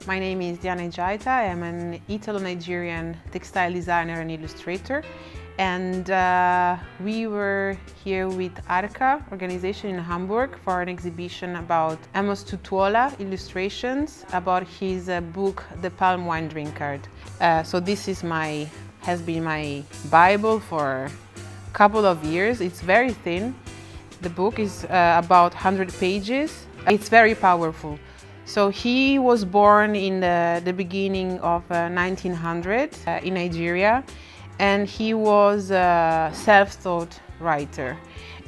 My name is Ejaita. I am an Italo-Nigerian textile designer and illustrator. And we were here with Arca organization in Hamburg for an exhibition about Amos Tutuola illustrations about his book, The Palm Wine Drinkard. So this is has been my Bible for a couple of years. It's very thin. The book is about 100 pages. It's very powerful. So he was born in the beginning of 1900 in Nigeria, and he was a self-taught writer.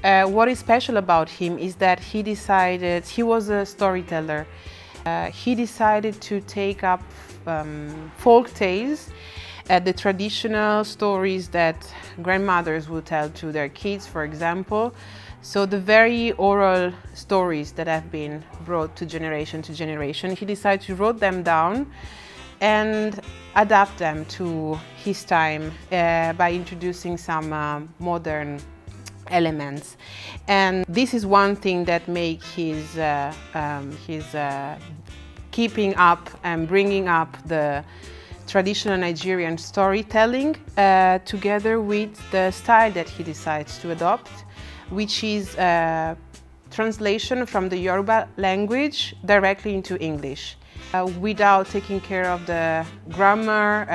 What is special about him is that he was a storyteller. He decided to take up folk tales, the traditional stories that grandmothers would tell to their kids, for example. So the very oral stories that have been brought to generation, he decided to write them down and adapt them to his time by introducing some modern elements. And this is one thing that makes his keeping up and bringing up the traditional Nigerian storytelling together with the style that he decides to adopt, which is a translation from the Yoruba language directly into English, without taking care of the grammar,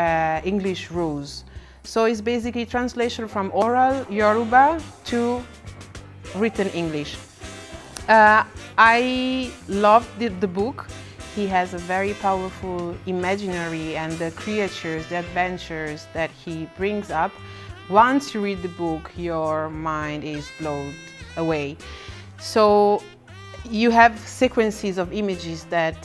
English rules. So it's basically translation from oral Yoruba to written English. I loved the book. He has a very powerful imaginary, and the creatures, the adventures that he brings up. Once you read the book, your mind is blown away. So you have sequences of images that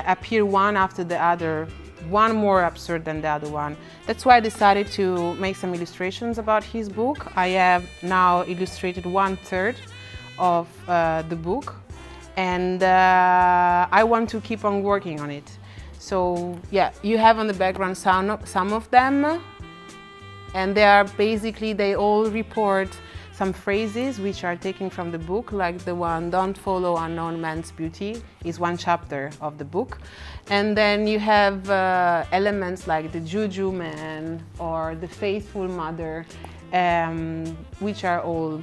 appear one after the other, one more absurd than the other one. That's why I decided to make some illustrations about his book. I have now illustrated 1/3 of the book, and I want to keep on working on it. So yeah, you have on the background some of them. And they all report some phrases which are taken from the book, like the one, "Don't follow unknown man's beauty," is one chapter of the book. And then you have elements like the Juju man or the faithful mother, which are all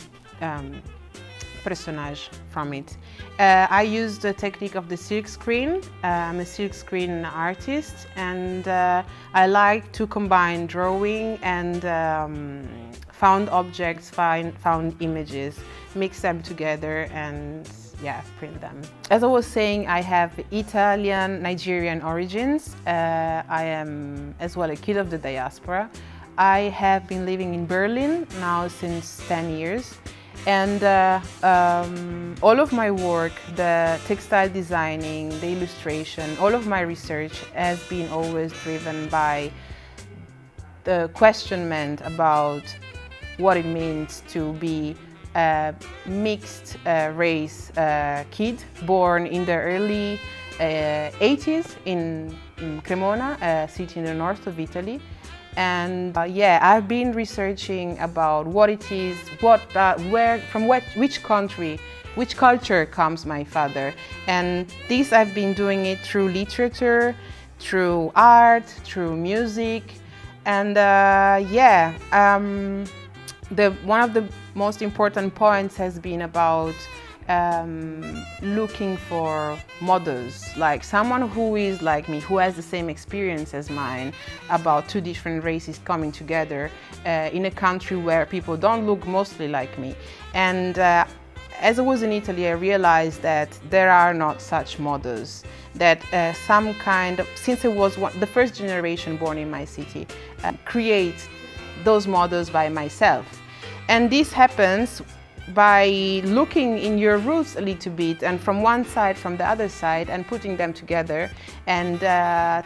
personages from it. I use the technique of the silk screen. I'm a silk screen artist, and I like to combine drawing and found objects, found images, mix them together and print them. As I was saying, I have Italian, Nigerian origins. I am as well a kid of the diaspora. I have been living in Berlin now since 10 years. And all of my work, the textile designing, the illustration, all of my research has been always driven by the questionment about what it means to be a mixed race kid born in the early 80s in Cremona, a city in the north of Italy. And I've been researching about what it is, which country, which culture comes my father. And this I've been doing it through literature, through art, through music. And one of the most important points has been about looking for models, like someone who is like me, who has the same experience as mine, about two different races coming together in a country where people don't look mostly like me. And as I was in Italy, I realized that there are not such models, that since I was the first generation born in my city, create those models by myself. And this happens by looking in your roots a little bit, and from one side, from the other side, and putting them together, and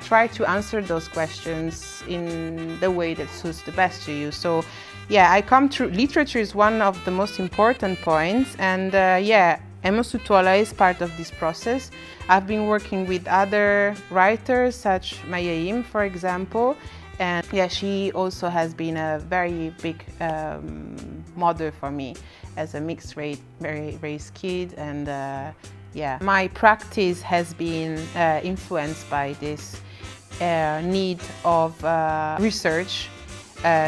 try to answer those questions in the way that suits the best to you. So I come through literature is one of the most important points, and Amos Tutuola is part of this process. I've been working with other writers, such Maya, for example, and she also has been a very big model for me as a mixed race kid, and yeah, my practice has been influenced by this need of research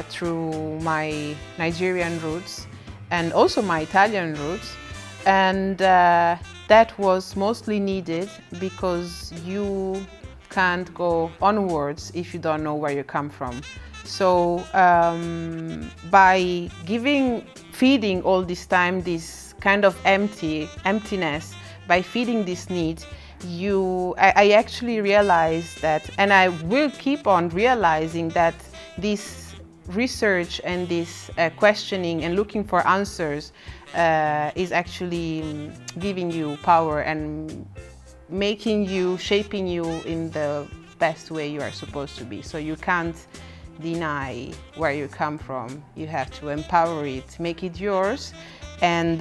through my Nigerian roots and also my Italian roots, and that was mostly needed because you can't go onwards if you don't know where you come from. So by feeding all this time this kind of emptiness, by feeding this need, I actually realized that, and I will keep on realizing that this research and this questioning and looking for answers is actually giving you power and shaping you in the best way you are supposed to be. So you can't deny where you come from. You have to empower it, make it yours, and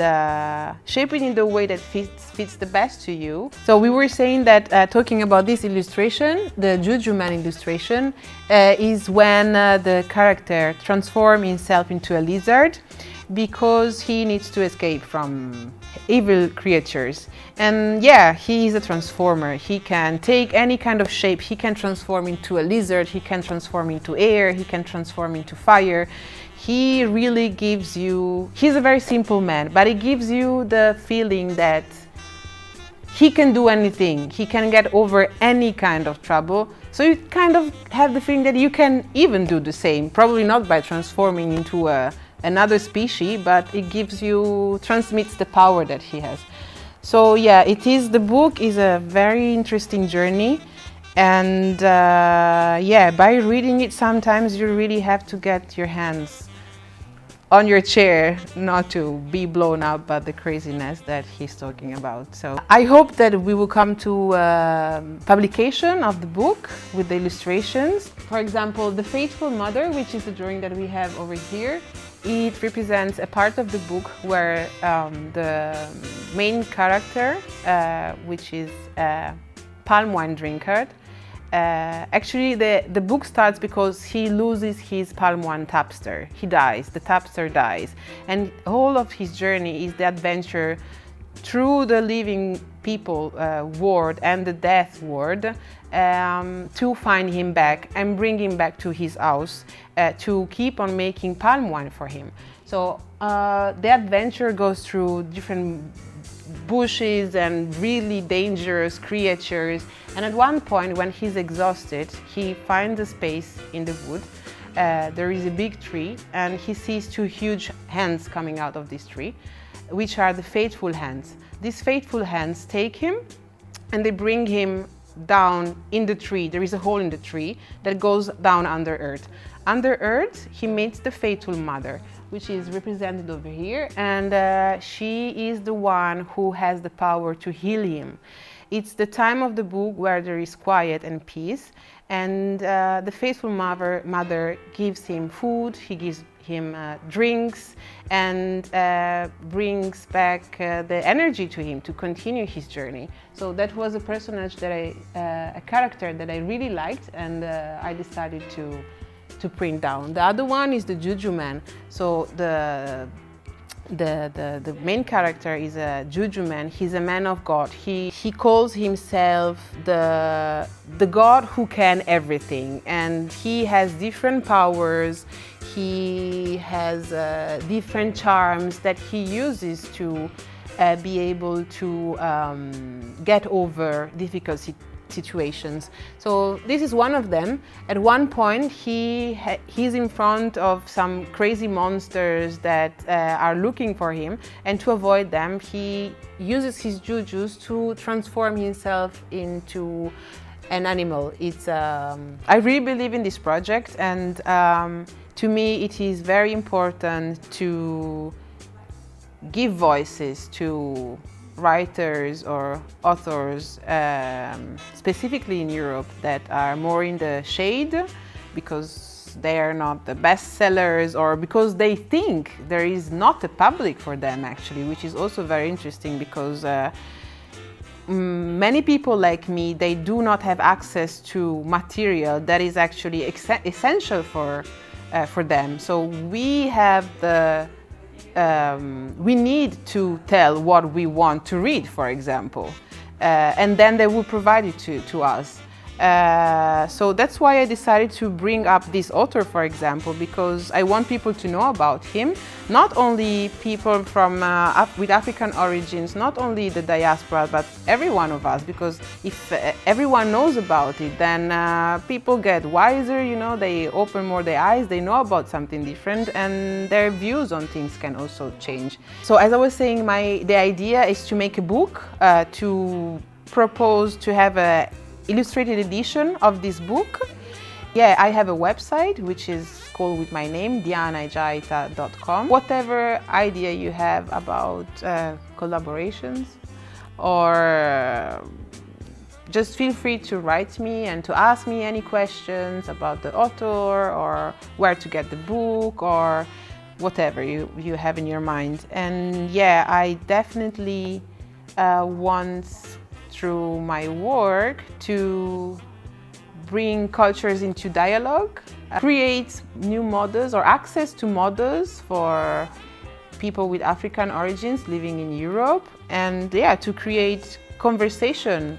shape it in the way that fits the best to you. So we were saying that talking about this illustration, the Juju Man illustration, is when the character transforms himself into a lizard because he needs to escape from evil creatures. And yeah, he is a transformer. He can take any kind of shape. He can transform into a lizard, he can transform into air, he can transform into fire. He really gives you, he's a very simple man, but he gives you the feeling that he can do anything. He can get over any kind of trouble. So you kind of have the feeling that you can even do the same, probably not by transforming into another species, but it transmits the power that he has. So yeah, the book is a very interesting journey, and yeah, by reading it sometimes you really have to get your hands on your chair not to be blown up by the craziness that he's talking about. So I hope that we will come to publication of the book with the illustrations. For example, The Faithful Mother, which is the drawing that we have over here, it represents a part of the book where the main character, which is a palm wine drinker, actually the book starts because he loses his palm wine tapster. He dies, the tapster dies. And all of his journey is the adventure through the living people world and the death world to find him back and bring him back to his house to keep on making palm wine for him. So the adventure goes through different bushes and really dangerous creatures, and at one point when he's exhausted, he finds a space in the wood. There is a big tree and he sees two huge hands coming out of this tree, which are the faithful hands. These faithful hands take him and they bring him down in the tree. There is a hole in the tree that goes down under earth. Under earth, he meets the faithful mother, which is represented over here, and she is the one who has the power to heal him. It's the time of the book where there is quiet and peace, and the faithful mother gives him food, he gives him drinks, and brings back the energy to him to continue his journey. So that was a personage that a character that I really liked, and I decided to print down. The other one is the Juju Man. So the main character is a Juju Man. He's a man of God. He calls himself the God who can everything, and he has different powers. He has different charms that he uses to be able to get over difficult situations. So this is one of them. At one point he's in front of some crazy monsters that are looking for him, and to avoid them he uses his jujus to transform himself into an animal. I really believe in this project, and to me it is very important to give voices to writers or authors, specifically in Europe, that are more in the shade because they are not the best sellers, or because they think there is not a public for them actually, which is also very interesting because many people like me, they do not have access to material that is actually essential for them. So we have the we need to tell what we want to read, for example, and then they will provide it to us. So that's why I decided to bring up this author, for example, because I want people to know about him. Not only people from with African origins, not only the diaspora, but every one of us, because if everyone knows about it, then people get wiser, you know, they open more their eyes, they know about something different, and their views on things can also change. So as I was saying, the idea is to make a book, to propose to have a illustrated edition of this book. Yeah, I have a website which is called with my name, ejaita.com. Whatever idea you have about collaborations, or just feel free to write me and to ask me any questions about the author or where to get the book or whatever you have in your mind. And yeah, I definitely want through my work to bring cultures into dialogue, create new models or access to models for people with African origins living in Europe, and yeah, to create conversation.